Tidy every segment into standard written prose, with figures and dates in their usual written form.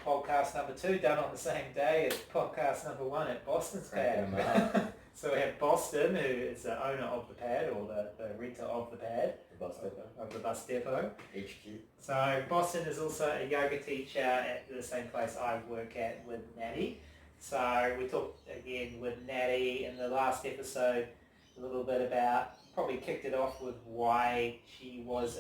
podcast number 2 done on the same day as podcast number 1 at Boston's pad. So we have Boston, who is the owner of the pad, or the renter of the pad. The bus depot. Of the bus depot. HQ. So Boston is also a yoga teacher at the same place I work at with Natty. So we talked again with Natty in the last episode a little bit about, probably kicked it off with why she was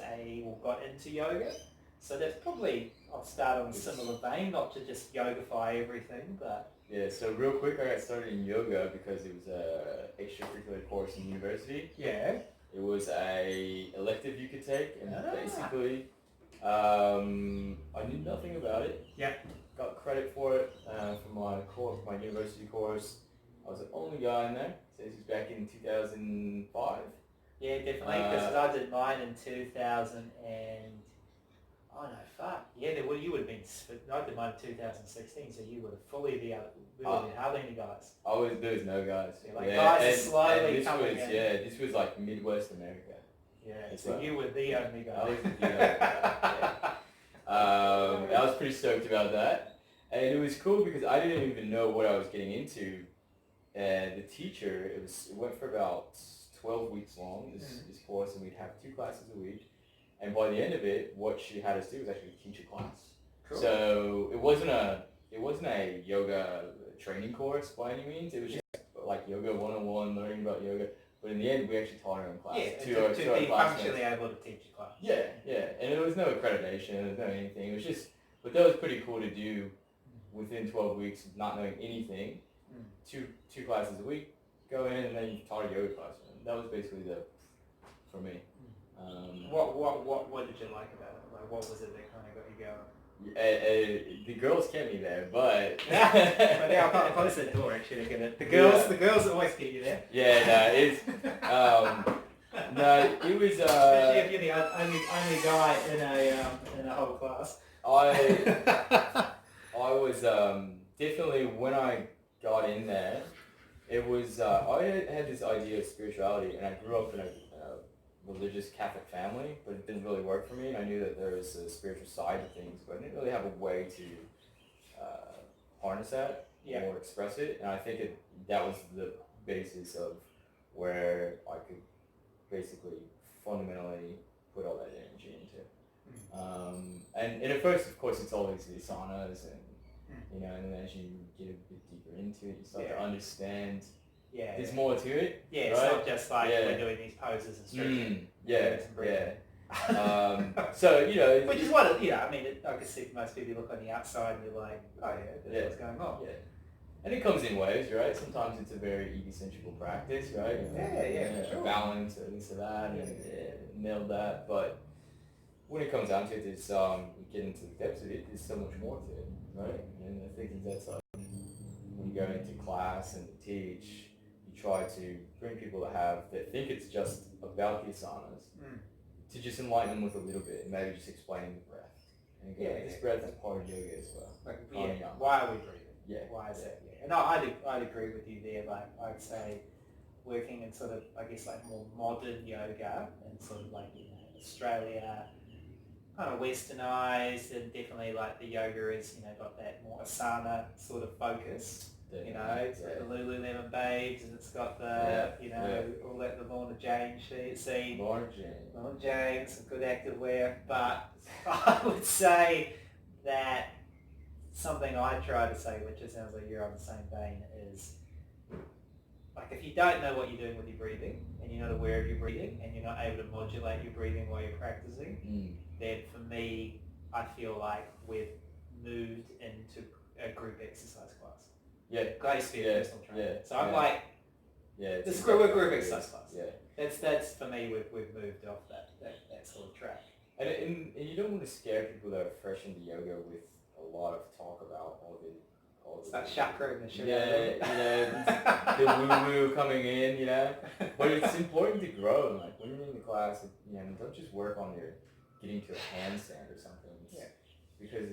got into yoga. So that's probably, I'll start on a similar vein, not to just yogify everything, but... Yeah, so real quick, I got started in yoga because it was a extracurricular course in university. Yeah. It was a elective you could take, and basically, I knew nothing about it. Yeah. Got credit for it for my university course. I was the only guy in there. So this was back in 2005. Yeah, definitely, because I did mine in 2000 and... Oh no, fuck. Yeah, you would have been... I did mine in 2016, so you would have fully been how many guys? There was no guys. Yeah, guys are slowly this coming was, in. Yeah, this was like Midwest America. Yeah, so you were the only guy. I was the only guy, I was pretty stoked about that. And it was cool because I didn't even know what I was getting into. And the teacher, it went for about 12 weeks long, this course, and we'd have 2 classes a week. And by the end of it, what she had us do was actually teach a class. Cool. So it wasn't a yoga training course by any means. It was just like yoga 101, learning about yoga. But in the end, we actually taught our own class. Yeah, to be functionally able to teach a class. Yeah, yeah. And there was no accreditation, there was no anything. It was just, but that was pretty cool to do within 12 weeks of not knowing anything. Two classes a week, go in and then you taught a yoga class. And that was basically for me. What did you like about it? Like, what was it that kind of got you going? The girls kept me there, but but yeah, I'll close the door actually. The girls always keep you there. Yeah, no, it's no, it was. Especially if you're the only guy in a whole class. I was definitely, when I got in there, it was I had this idea of spirituality, and I grew up in a religious Catholic family, but it didn't really work for me, and I knew that there was a spiritual side to things, but I didn't really have a way to harness that or express it, and I think that was the basis of where I could basically fundamentally put all that energy into. And at first, of course, it's always the asanas, and and then as you get a bit deeper into it, you start to understand. Yeah, there's more to it. Yeah, it's not just like we're doing these poses and stretching. So which is what I mean. I could see most people look on the outside and you're like, oh yeah, that's what's going on. Yeah, and it comes in waves, right? Sometimes it's a very egocentrical practice, right? For sure. Balance or this or that, and nailed that. But when it comes down to it, there's you get into the depths of it. There's so much more to it, right? And I think that's like when you go into class and teach. Try to bring people that think it's just about the asanas to just enlighten them with a little bit and maybe just explain the breath. And this breath is part of yoga as well. Why are we breathing? Yeah. Why is that? Yeah. And I'd agree with you there. Like I'd say working in sort of, I guess, like more modern yoga and sort of like Australia, kind of westernized, and definitely like the yoga is got that more asana sort of focus. It's got the Lululemon babes, and it's got the, all that, the Lorna Jane scene. Lorna Jane, some good active wear. But I would say that something I try to say, which it sounds like you're on the same vein, is like if you don't know what you're doing with your breathing, and you're not aware of your breathing, and you're not able to modulate your breathing while you're practicing, then for me, I feel like we've moved into a group exercise class. Yeah, Grace personal training. Yeah, so I'm like, it's group exercise class. Yeah, that's for me. We've moved off that sort of track. And you don't want to scare people that are fresh into yoga with a lot of talk about all the that chakra and the shit. The woo woo coming in, But it's important to grow. And like when you're in the class, don't just work on your getting to a handstand or something. Because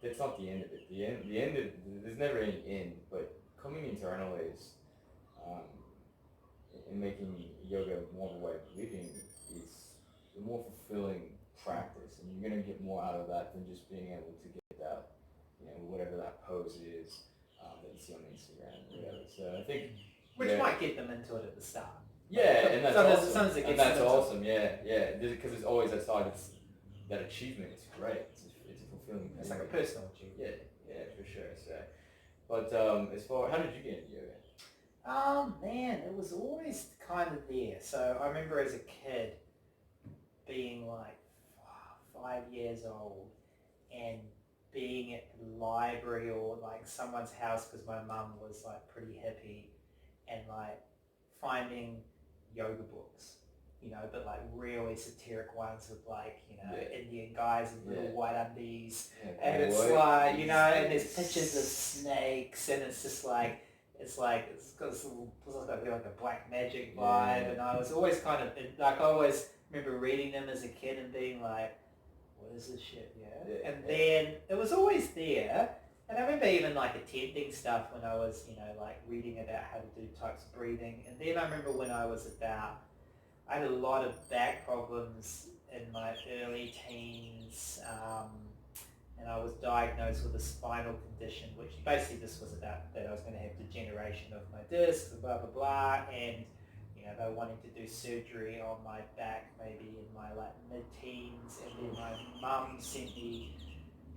that's not the end of it. The end of there's never any end. But coming internally is, and making yoga more of a way of living is a more fulfilling practice, and you're gonna get more out of that than just being able to get that whatever that pose is that you see on Instagram or whatever. So I think which might get them into it at the start. Yeah, and that's sometimes, awesome. sometimes it And gets that's them into awesome. Yeah. Because it's always that side. It's that achievement. It's great. It's a fulfilling. It's like a personal achievement. Yeah, for sure. So, but as far, how did you get into yoga? Man, it was always kind of there. So I remember as a kid being like 5 years old and being at the library or like someone's house because my mum was like pretty hippie, and like finding yoga books, but like real esoteric ones with like, Indian guys with little white undies, and it's like, and there's pictures of snakes, and it's just like, it's got this little, like a black magic vibe, and I was always kind of, like I always remember reading them as a kid and being like, what is this shit, and then it was always there. And I remember even like attempting stuff when I was, like reading about how to do types of breathing. And then I remember when I was I had a lot of back problems in my early teens, and I was diagnosed with a spinal condition, which basically just was about that I was going to have degeneration of my discs, and blah, blah, blah. And, they were wanting to do surgery on my back maybe in my like mid-teens. And then my mum sent me,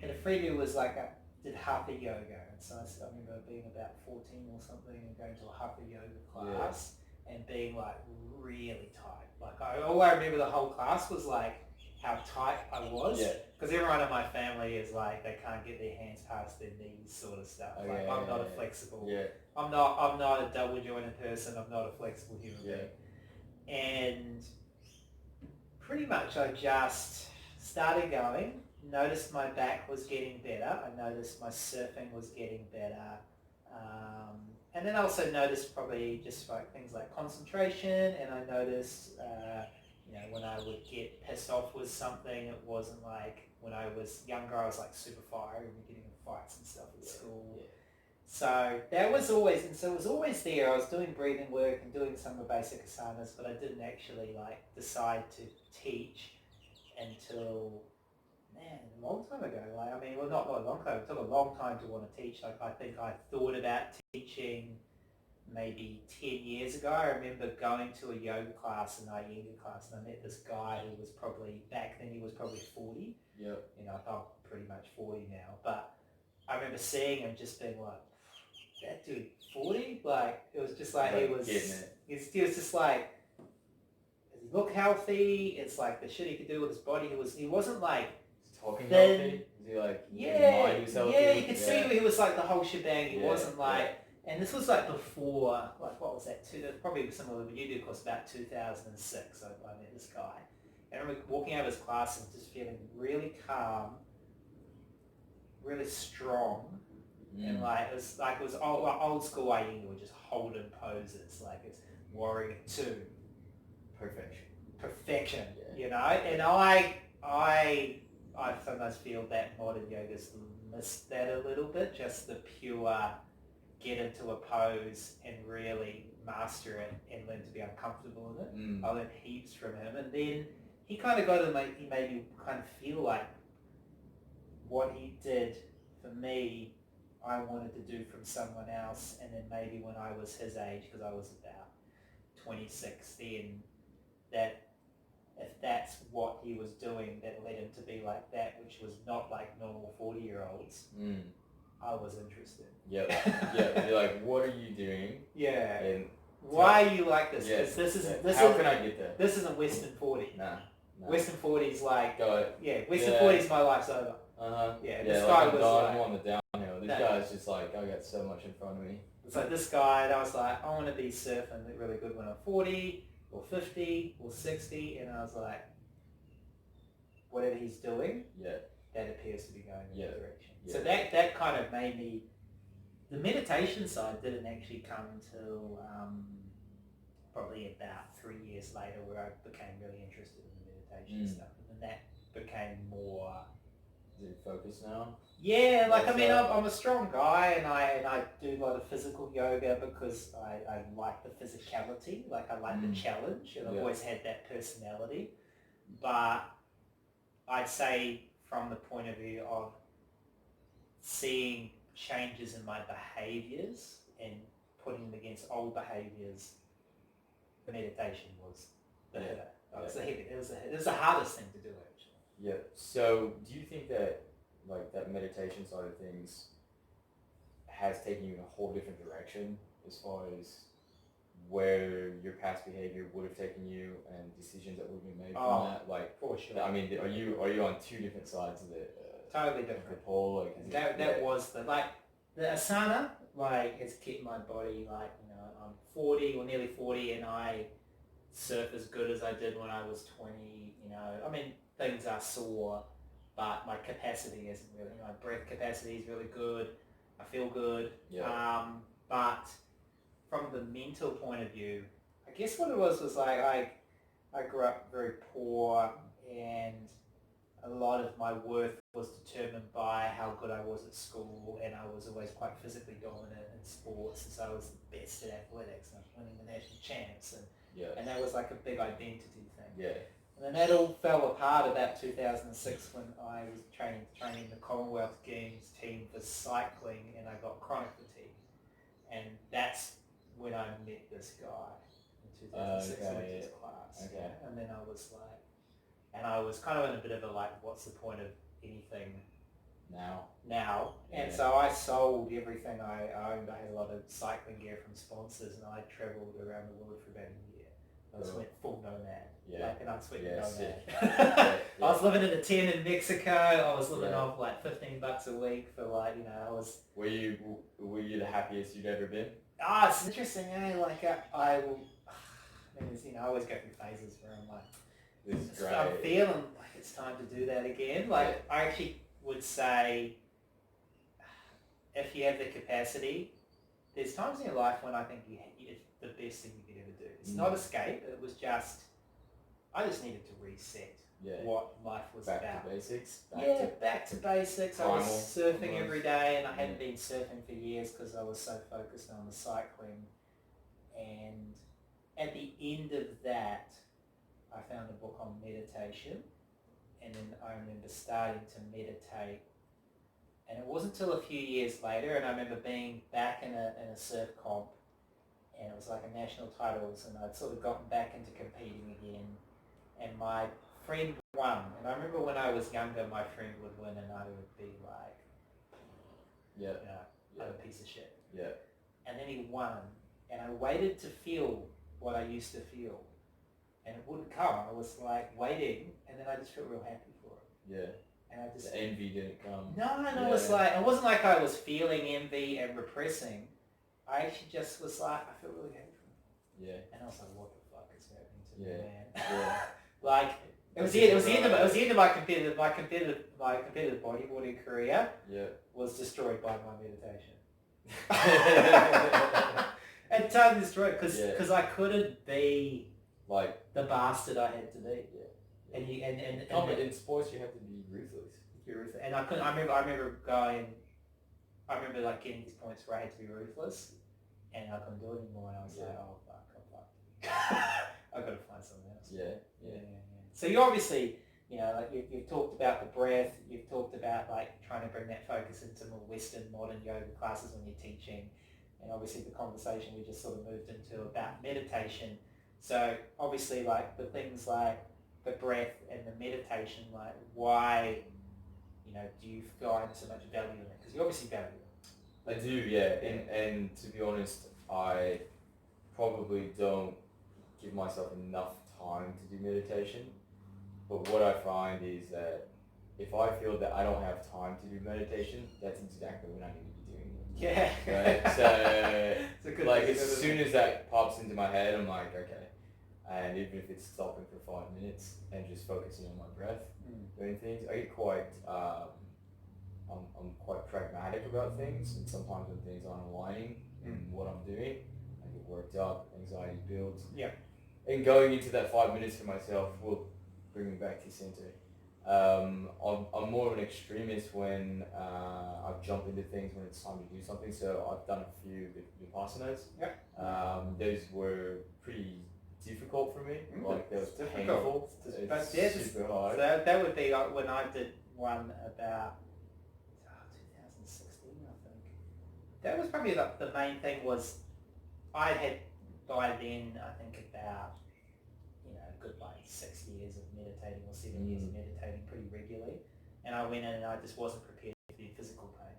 and a friend who was like did hatha yoga, and so I remember being about 14 or something and going to a hatha yoga class and being like really tight. Like all I remember the whole class was like how tight I was, because everyone in my family is like they can't get their hands past their knees, sort of stuff. I'm not a flexible. I'm not a double jointed person. I'm not a flexible human being, and pretty much I just started going. Noticed my back was getting better. I noticed my surfing was getting better. And then I also noticed probably just like things like concentration, and I noticed, when I would get pissed off with something, it wasn't like when I was younger, I was like super fiery and getting in fights and stuff at school. So that was always, and so it was always there. I was doing breathing work and doing some of the basic asanas, but I didn't actually like decide to teach until, a long time ago. Not a long time. It took a long time to want to teach. Like I think I thought about teaching maybe 10 years ago. I remember going to a yoga class, an Iyengar class, and I met this guy who was probably, back then he was probably 40. Yep. I'm pretty much 40 now, but I remember seeing him just being like, that dude 40? Like, it was just like, he was just like, does he look healthy? It's like the shit he could do with his body. He wasn't like, talking healthy? Is he like, mind was healthy? Yeah, you could see he was like the whole shebang. He wasn't like, and this was like before, like what was that, probably similar to what you did, of course, about 2006, I met this guy. And I remember walking out of his class and just feeling really calm, really strong, and like it was old school Iyengar, with just holding poses, like it's warrior 2. Perfection, and I sometimes feel that modern yoga's missed that a little bit, just the pure get into a pose and really master it and learn to be uncomfortable in it. I learned heaps from him, and then he kind of he made me kind of feel like what he did for me, I wanted to do from someone else, and then maybe when I was his age, because I was about 26 then, that if that's what he was doing that led him to be like that, which was not like normal 40-year-olds, I was interested. You're like, what are you doing? And why are you like this? How can I get there? This isn't Western 40. Nah. Western 40 is like, Western 40 is my life's over. This guy was I'm on the downhill. This guy's just like, I got so much in front of me. It's like this guy, and I was like, I want to be surfing really good when I'm 40 or 50 or 60, and I was like, whatever he's doing, that appears to be going in that direction. So that kind of made me, the meditation side didn't actually come until probably about 3 years later, where I became really interested in the meditation stuff, and then that became more. Is it focused now? Yeah, like I'm a strong guy, and I do a lot of physical yoga because I like the physicality, like I like the challenge, and I've always had that personality. But I'd say from the point of view of seeing changes in my behaviours and putting them against old behaviours, meditation was the hitter. It was the hardest thing to do, actually. Yeah. So do you think that like that meditation side of things has taken you in a whole different direction as far as where your past behavior would have taken you and decisions that would have been made from that? Like, for sure. I mean, are you on two different sides of the totally different the pole? Like, that was the asana has kept my body I'm 40 or nearly 40 and I surf as good as I did when I was 20. I mean, things are sore, but my capacity isn't really. My breath capacity is really good. I feel good. Yeah. But from the mental point of view, I guess what it was I grew up very poor, and a lot of my worth was determined by how good I was at school, and I was always quite physically dominant in sports, and so I was the best at athletics, and I was winning the national champs, and that was like a big identity thing. Yeah. And then that all fell apart about 2006 when I was training the Commonwealth Games team for cycling, and I got chronic fatigue, and that's when I met this guy in 2006 in his class. Okay. And then I was kind of in a bit of a what's the point of anything now? And so I sold everything I owned. I had a lot of cycling gear from sponsors, and I travelled around the world for about a year. I just went full nomad. Like an unsweated nomad. I was living in a tent in Mexico. I was living off $15 a week for I was... Were you the happiest you'd ever been? It's interesting, I always go through phases where I'm like, this is great. I'm feeling like it's time to do that again. I actually would say, if you have the capacity, there's times in your life when I think it's the best thing you could ever do. It's not escape. It was just, I just needed to reset what life was about. Back to basics. Back to basics. I was surfing every day, and I hadn't been surfing for years because I was so focused on the cycling. And at the end of that, I found a book on meditation, and then I remember starting to meditate. And it wasn't until a few years later, and I remember being back in a surf comp, and it was like a national titles, and I'd sort of gotten back into competing again, and my friend won. And I remember when I was younger, my friend would win, and I would be like, I'm a piece of shit. Yeah. And then he won, and I waited to feel what I used to feel, and it wouldn't come. I was waiting, and then I just felt real happy for it. Yeah. And I just... The envy didn't come. No, it was it wasn't like I was feeling envy and repressing. I actually just was I feel really happy for him. Yeah. And I was like, what the fuck is happening to me, man? Yeah. It was the end of my competitive bodyboarding career. Yeah. Was destroyed by my meditation. And totally destroyed because I couldn't be the bastard I had to be. Yeah. And in sports you have to be ruthless. And I couldn't. I remember getting these points where I had to be ruthless, and I couldn't do it anymore. And I was like, oh fuck, I'm fucked. I've got to find something else. Yeah. So you obviously, you've talked about the breath. You've talked about trying to bring that focus into more Western modern yoga classes when you're teaching, and obviously the conversation we just sort of moved into about meditation. So obviously, the things like the breath and the meditation, why, do you find so much value in it? Because you obviously value it. I do, yeah. And to be honest, I probably don't give myself enough time to do meditation. But what I find is that if I feel that I don't have time to do meditation, that's exactly when I need to be doing it. Yeah. Right? So, as soon as that pops into my head, I'm like, okay. And even if it's stopping for 5 minutes and just focusing on my breath, doing things, I get quite, I'm quite pragmatic about things, and sometimes when things aren't aligning in what I'm doing, I get worked up, anxiety builds. Yeah. And going into that 5 minutes for myself will bring me back to center. I'm more of an extremist when I jump into things when it's time to do something. So I've done a few Vipassanas. Yeah. Those were pretty difficult for me. That was painful. It's super hard. So that would be when I did one about 2006. that was probably the main thing. Was I had by then I think about a good like 6 years of meditating or 7 years of meditating pretty regularly, and I went in and I just wasn't prepared for the physical pain.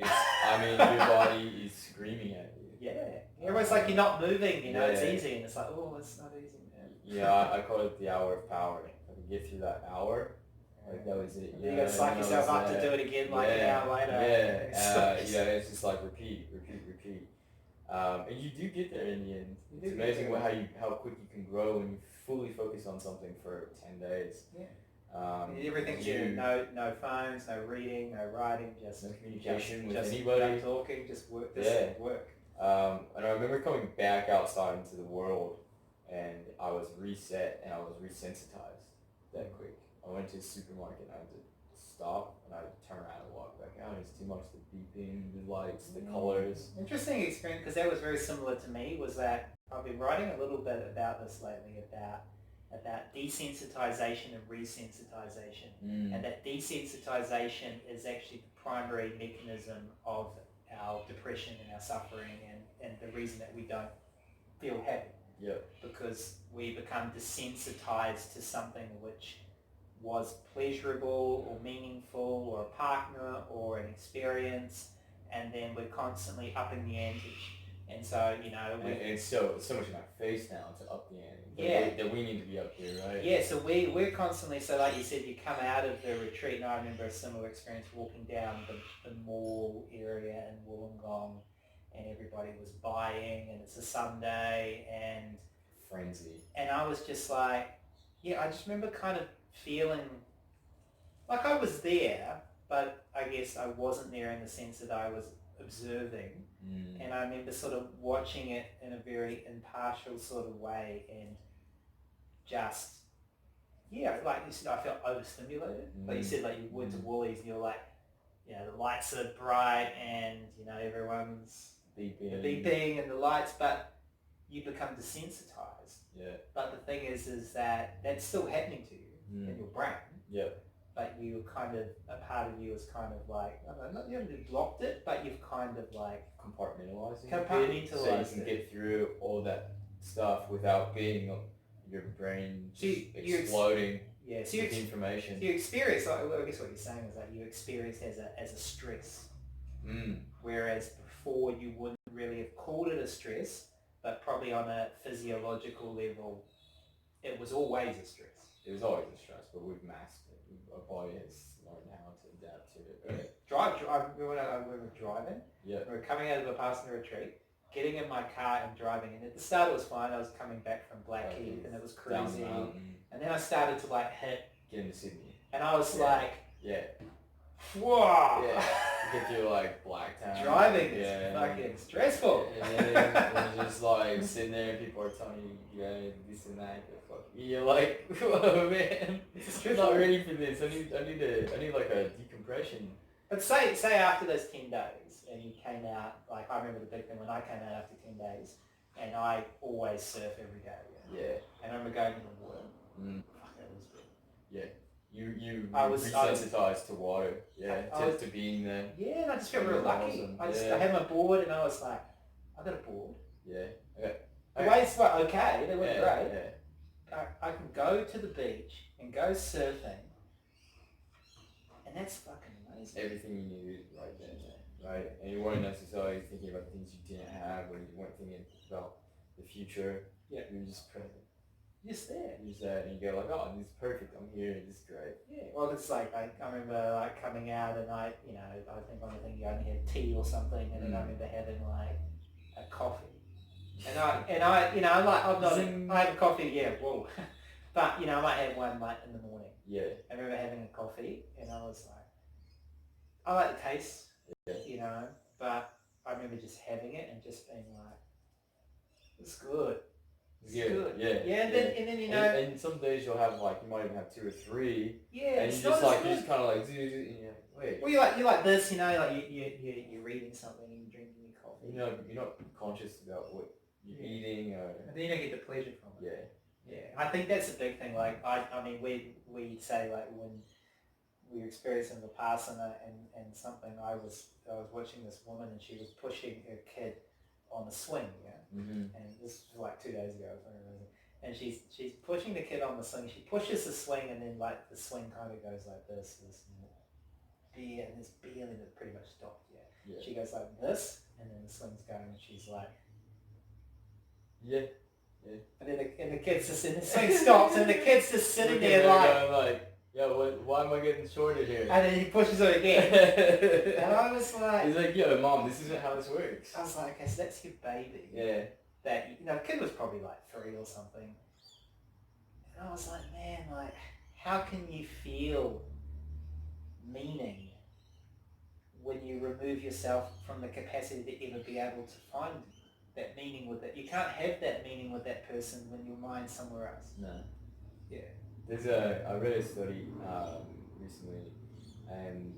I mean, your body is screaming at you. Yeah, everyone's like, you're not moving, it's easy, and it's like, oh, it's not easy, man. Yeah, I call it the hour of power. If I could get through that hour, like that was it. You gotta psych yourself up to do it again like an hour later. Yeah, it's just like repeat. And you do get there in the end. It's amazing how quick you can grow when you fully focus on something for 10 days. Yeah. Everything's no phones, no reading, no writing, just no communication with just anybody. No talking, just work. Work. And I remember coming back outside into the world, and I was reset and I was resensitized that quick. I went to the supermarket and I had to stop and I had to turn around and walk back out. It's too much, the beeping, the lights, the colors. Interesting experience, because that was very similar to me. Was that I've been writing a little bit about this lately, about desensitization and resensitization, and that desensitization is actually the primary mechanism of our depression and our suffering, and the reason that we don't feel happy. Yeah. Because we become desensitized to something which was pleasurable or meaningful or a partner or an experience, and then we're constantly upping the ante. And so, it's so much in our face now to up the ante. Yeah. That we need to be up here, right? Yeah, so we're constantly, so like you said, you come out of the retreat, and I remember a similar experience walking down the mall area in Wollongong, and everybody was buying, and it's a Sunday, and frenzy. And I was just like, I just remember kind of feeling like I was there, but I guess I wasn't there in the sense that I was observing. And I remember sort of watching it in a very impartial sort of way, and just, like you said, I felt overstimulated. Like you said, like you went to Woolies and you're like, the lights are bright and, everyone's beeping and the lights, but you become desensitized. Yeah. But the thing is that that's still happening to you in your brain. Yeah. But you kind of, a part of you is kind of like, I don't know, you haven't blocked it, but you've kind of like compartmentalizing it. So you can get through all that stuff without being your brain exploding with information. So you experience, I guess what you're saying is that you experience as a stress. Whereas before you wouldn't really have called it a stress, but probably on a physiological level, it was always a stress. It was always a stress, but we've masked it. Our body has learned how to adapt to it. Right? I remember driving. Yeah. We were coming out of a Vipassana retreat, getting in my car and driving. And at the start it was fine. I was coming back from Blackheath and it was crazy. And then I started to get into Sydney. And I was like, whoa! Yeah. You get through Blacktown. Driving is fucking stressful. And then you're just sitting there and people are telling you, this and that. You're like, whoa, man, I'm not ready for this. I need a decompression. But say after those 10 days, and you came out, I remember the big thing when I came out after 10 days, and I always surf every day. Yeah. And I remember going in the water. Fuck, that was good. Yeah. I was resensitized to water. Yeah. To being there. Yeah, and I just felt real lucky. Awesome. I had my board, and I was like, I got a board. Yeah. Okay. The waves were okay. They weren't great. Yeah. I can go to the beach and go surfing, and that's fucking amazing. Everything you need right there, right? And you weren't necessarily thinking about things you didn't have, or you weren't thinking about the future. Yeah. You're just present. Just there. You're just there, and you go oh, this is perfect. I'm here. This is great. Yeah. Well, it's I remember coming out, and I think on the thing you only had tea or something, and then I remember having a coffee. And I have a coffee, but I might have one in the morning. Yeah. I remember having a coffee, and I was like, I like the taste, but I remember just having it and just being like, it's good. It's good. Yeah. Yeah, and then and some days you'll have you might even have 2 or 3. Yeah. And you're just kind of wait. Well, you like this, you're reading something and you're drinking your coffee. You're not conscious about what you're eating, or and then you don't get the pleasure from it. Yeah. I think that's a big thing. We say we were experiencing the past and something. I was watching this woman and she was pushing her kid on the swing, and this was like 2 days ago, for some reason. And she's pushing the kid on the swing. She pushes the swing, and then like the swing kind of goes like this and this barely that pretty much stopped. Yeah. She goes like this, and then the swing's going, and she's like, yeah. And then the kid's just, and the swing stops, and the kid's just sitting there like, yo, why am I getting shorted here? And then he pushes it again. And I was like... He's like, yo, Mom, this isn't how this works. I was like, okay, so that's your baby. Yeah. That, you know, the kid was probably like 3 or something. And I was like, man, like, how can you feel meaning when you remove yourself from the capacity to ever be able to find that meaning with it? You can't have that meaning with that person when your mind's somewhere else. No. Yeah. I read a study recently, and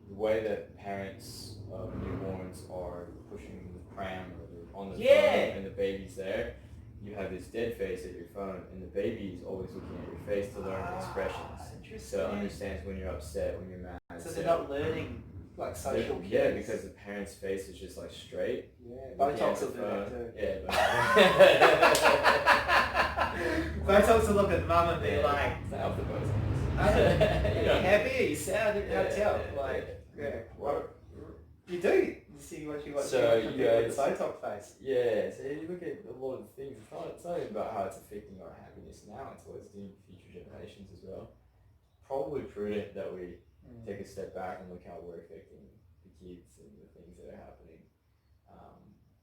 the way that parents of newborns are pushing the pram or on the phone and the baby's there, you have this dead face at your phone, and the baby is always looking at your face to learn expressions. So it understands when you're upset, when you're mad. So they're not learning like social cues. Yeah, because the parent's face is just like straight. Yeah, Botox will do that too. Yeah, Botox will look at mum and be like, "Out the Botox." Are you happy? Are you sad? How tell? Like, what? You do. You see what you want. So with the Botox face. Yeah. So you look at a lot of things. It's not even about how it's affecting our happiness now. It's what it's doing for future generations as well. Probably prudent that we take a step back and look how we're affecting the kids and the things that are happening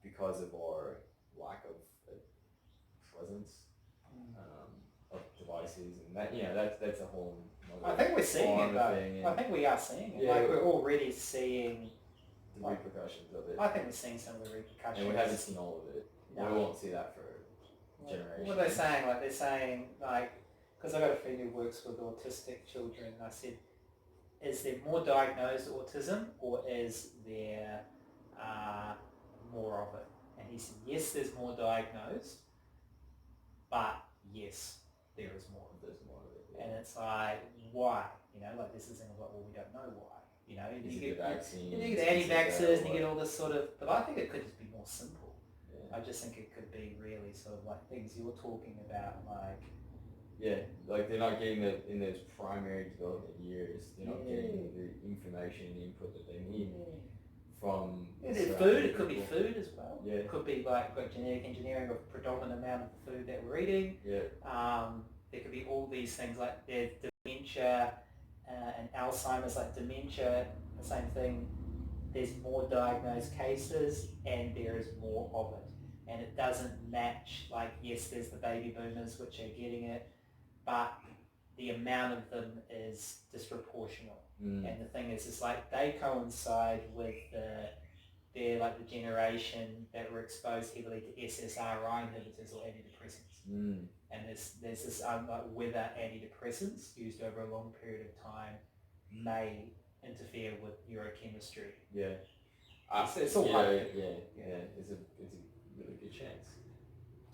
because of our lack of presence of devices, and that's a whole. I think we're seeing it though. I think we are seeing it. Like we're already seeing the repercussions of it. I think we're seeing some of the repercussions. And we haven't seen all of it. No. We won't see that for generations. What are they saying? Like they're saying because I got a friend who works with autistic children, and I said, is there more diagnosed autism or is there more of it? And he said, yes, there's more diagnosed, but yes, there is more. There's more of it. Yeah. And it's like, why? You know, like this is thing of like, well, we don't know why. You know, you get vaccines, you get anti-vaxxers and you get all this sort of, but I think it could just be more simple. Yeah. I just think it could be really sort of like things you're talking about, like. Yeah, like they're not getting in those primary development years. They're not getting the information and input that they need from. Food. It could be food as well. Yeah. It could be like genetic engineering of a predominant amount of food that we're eating. Yeah. There could be all these things like there's dementia and Alzheimer's, like dementia, the same thing. There's more diagnosed cases and there is more of it. And it doesn't match, like, yes, there's the baby boomers which are getting it, but the amount of them is disproportional. And the thing is, it's like they coincide with they're like the generation that were exposed heavily to SSRI inhibitors or antidepressants. And there's this like whether antidepressants used over a long period of time may interfere with neurochemistry. Yeah. It's all yeah. It's a really good chance.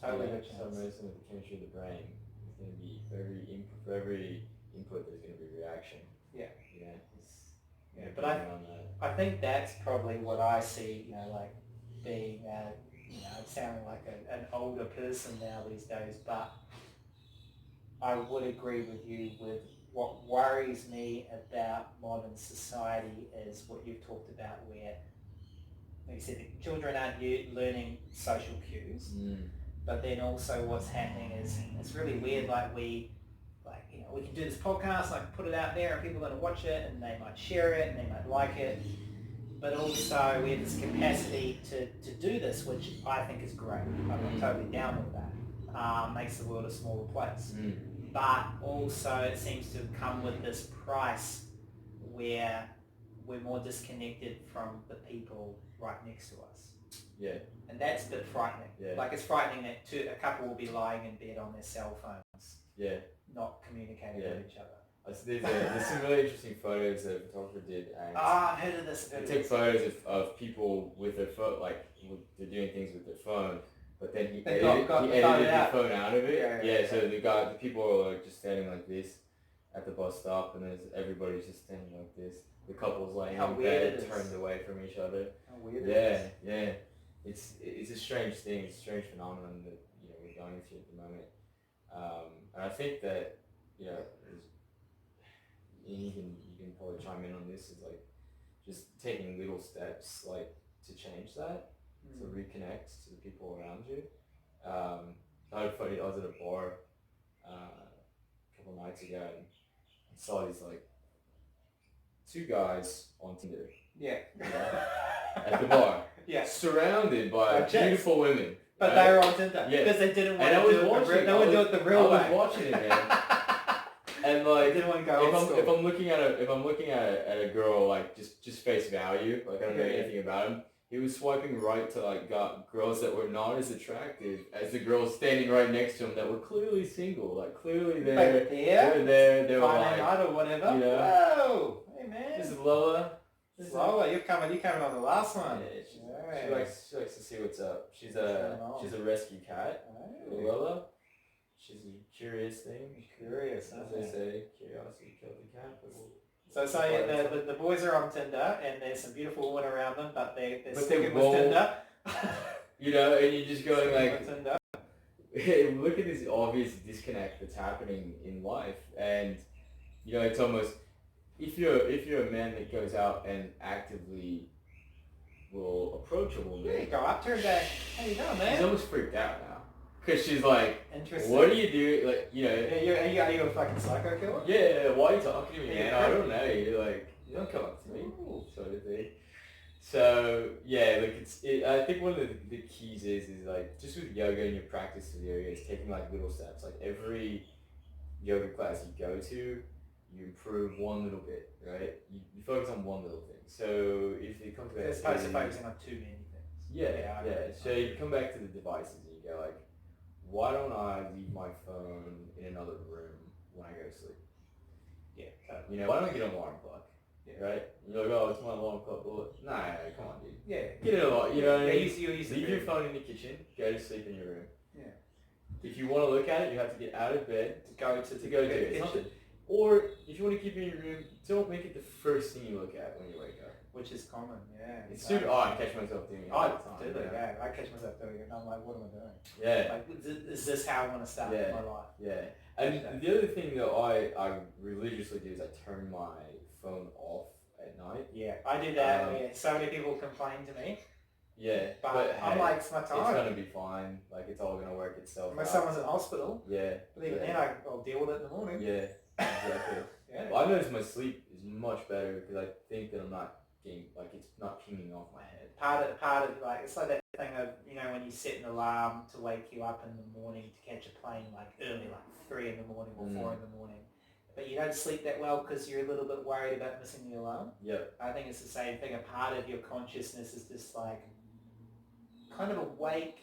Totally good chance. Some medicine with the chemistry of the brain is going to be for every input there's going to be a reaction. Yeah. But I think that's probably what I see. You know, like being sounding like an older person now these days, but I would agree with you with what worries me about modern society is what you've talked about, where like you said, the children aren't learning social cues, but then also what's happening is it's really weird. Like we can do this podcast, I can put it out there, and people are going to watch it, and they might share it, and they might like it. But also we have this capacity to do this, which I think is great. I'm totally down with that. Makes the world a smaller place. But also it seems to come with this price where we're more disconnected from the people right next to us. Yeah. And that's a bit frightening. Yeah. Like it's frightening that a couple will be lying in bed on their cell phones. Yeah. Not communicating with each other. There's some really interesting photos that a photographer did. And I've heard of this. He took photos of people with their phone, like they're doing things with their phone, but then he edited the phone out of it. Yeah, so the people are like just standing like this, at the bus stop, and there's everybody's just standing like this. The couple's laying How in weird bed, it is. turned away from each other. How weird Yeah, it is. yeah. It's a strange thing. It's a strange phenomenon that we're going through at the moment. And I think that you can probably chime in on this. Is like just taking little steps like to change that, to reconnect to the people around you. I had funny. I was at a bar a couple of nights ago and saw these like two guys on Tinder. Yeah. At the bar. Yeah. Surrounded by beautiful women. But right? they were on Tinder. Yeah. Because they didn't want and to do it the real way. I was watching it, man. And like, didn't want to go old school. if I'm looking at a girl like just face value, like I don't know anything about him, he was swiping right to like girls that were not as attractive as the girls standing right next to him that were clearly single, like clearly they were there, they were like, night or whatever. You know, whoa, hey man. This is Lola. Lola, you're coming on the last one. Yeah, she likes to see what's up. She's a rescue cat. Oh. Lola. She's a curious thing. Curious, as they say, curiosity killed the cat. So the boys are on Tinder, and there's some beautiful women around them, but they're sticking with Tinder. And you're just going like, look at this obvious disconnect that's happening in life, and it's almost, if you're a man that goes out and actively will approach a woman, you go up to her and go, how you doing, man? She's almost freaked out now. Because she's like, interesting. What do you do? Like, Are you a fucking psycho killer? Yeah, why are you talking to me, man? I don't know. You're like, you don't come up to me, sort of thing. So, yeah, like, I think one of the keys is like, just with yoga and your practice with yoga, is taking like little steps. Like, every yoga class you go to, you improve one little bit, right? You focus on one little thing. So, if it comes back to... As opposed to focusing on too many things. Yeah. So, you come back to the devices and you go like, why don't I leave my phone in another room when I go to sleep? Yeah, totally. Why don't I get an alarm clock? Yeah. Right? You're like, oh, it's my alarm clock. Well, nah, come on, dude. Yeah. Get an alarm. You know what I mean? Leave your phone in the kitchen. Go to sleep in your room. Yeah. If you want to look at it, you have to get out of bed to go to the kitchen. Or if you want to keep it in your room, don't make it the first thing you look at when you wake up. Which is common, yeah. It's super. I catch myself doing it all the time. I catch myself doing it, and I'm like, what am I doing? Yeah. Like, is this how I want to start my life? Yeah. And the other thing that I religiously do is I turn my phone off at night. Yeah, I do that. So many people complain to me. Yeah, but I'm like, it's my time. It's gonna be fine. Like, it's all gonna work itself Unless out. someone's in hospital. Yeah. But even then, I'll deal with it in the morning. Yeah, exactly. Yeah. Well, I noticed my sleep is much better because I think that I'm not getting, like, it's not pinging off my head. Part of like, it's like that thing of, when you set an alarm to wake you up in the morning to catch a plane, like early, like 3 in the morning or 4 in the morning. But you don't sleep that well because you're a little bit worried about missing the alarm. Yep. I think it's the same thing. A part of your consciousness is just like, kind of awake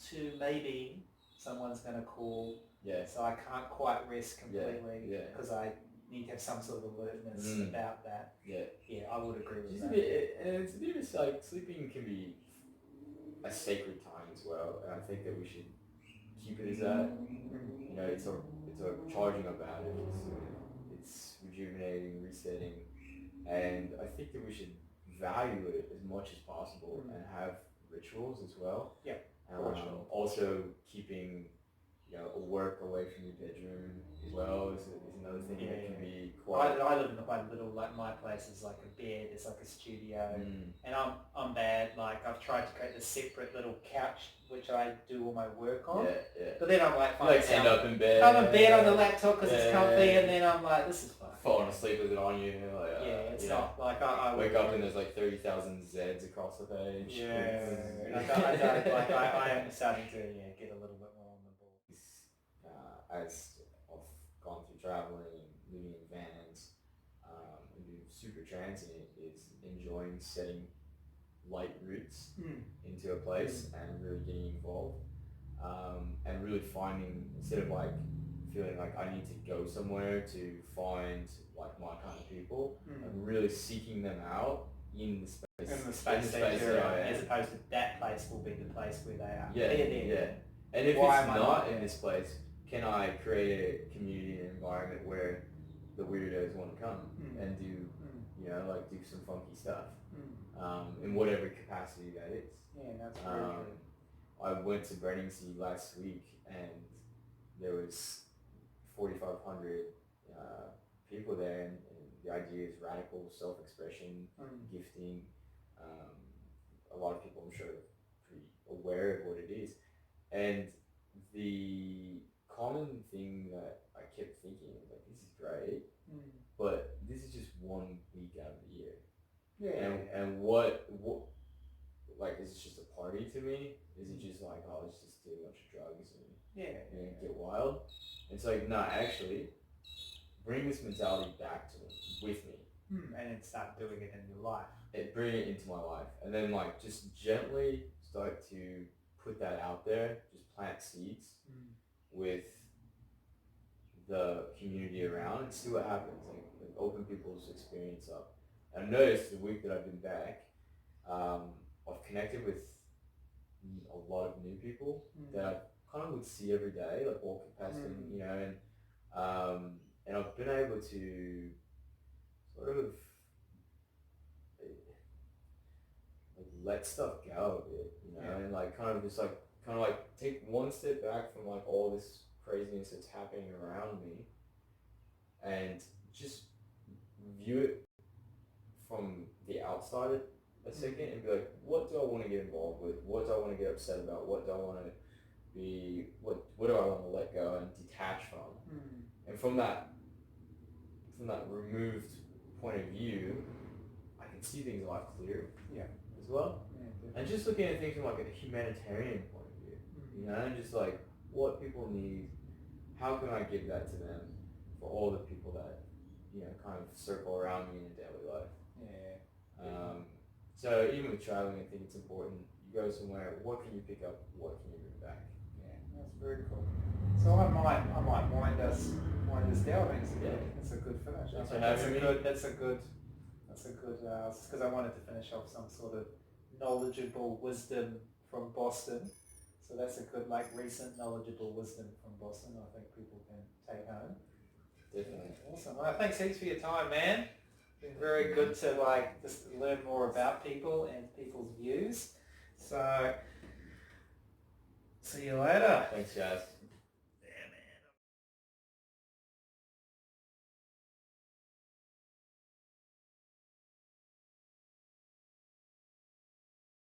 to maybe someone's going to call. Yeah. So I can't quite rest completely because Yeah. I need to have some sort of alertness about that. Yeah. Yeah, I would agree with that. It's a bit of like, sleeping can be a sacred time as well, and I think that we should keep it as that. It's a charging of batteries. It's rejuvenating, resetting, and I think that we should value it as much as possible and have rituals as well. Yeah. Also keeping work away from your bedroom as well is another thing that can be quite... I live in quite a little, like, my place is like a bed, it's like a studio, and I'm bad, like, I've tried to create this separate little couch which I do all my work on, but then I'm like, end up in bed. I'm in bed on the laptop because it's comfy, and then I'm like, this is fun. Falling asleep with it on you, like, it's not, like, I wake up and there's like 30,000 Zs across the page. Yeah, I don't, like, I am starting to, get a little bit more on the ball. As I've gone through traveling and living in vans and being super transient, is enjoying setting light routes into a place and really getting involved and really finding, instead of like feeling like I need to go somewhere to find like my kind of people, and really seeking them out in the space that you're in, as opposed to that place will be the place where they are. Yeah. And if it's not in this place, can I create a community and environment where the weirdos want to come and do, like do some funky stuff, in whatever capacity that is. Yeah, that's very true. I went to Breningsea last week and there was 4,500 people there, and the idea is radical self-expression, gifting. A lot of people, I'm sure, are pretty aware of what it is. And the common thing that I kept thinking was like, this is great, but this is just 1 week out of the year. Yeah. And what like, is it just a party to me? Is it just like, oh, let's just do a bunch of drugs and get wild? It's like, no, actually, bring this mentality back to me, with me. And then start doing it in your life. Bring it into my life. And then, like, just gently start to put that out there, just plant seeds with the community around and see what happens. Like open people's experience up. And I've noticed the week that I've been back, I've connected with a lot of new people that I kind of would see every day, like walking past them, and I've been able to sort of like let stuff go a bit, and like kind of take one step back from like all this craziness that's happening around me, and just view it from the outside a second and be like, what do I want to get involved with? What do I want to get upset about? What do I want to be? What do I want to let go and detach from? And from that removed point of view, I can see things a lot clearer. As well. And just looking at things from like a humanitarian point of view, and just like what people need, how can I give that to them for all the people that kind of circle around me in daily life. So even with traveling, I think it's important. You go somewhere, what can you pick up? What can you bring back? Yeah, that's very cool. So I might wind us down. It's a good finish. That's a good. Because I wanted to finish off some sort of knowledgeable wisdom from Boston. So that's a good, like, recent knowledgeable wisdom from Boston. I think people can take home. Definitely. Awesome. Well, thanks heaps for your time, man. Been very good to like just learn more about people and people's views. So, see you later. Thanks, guys.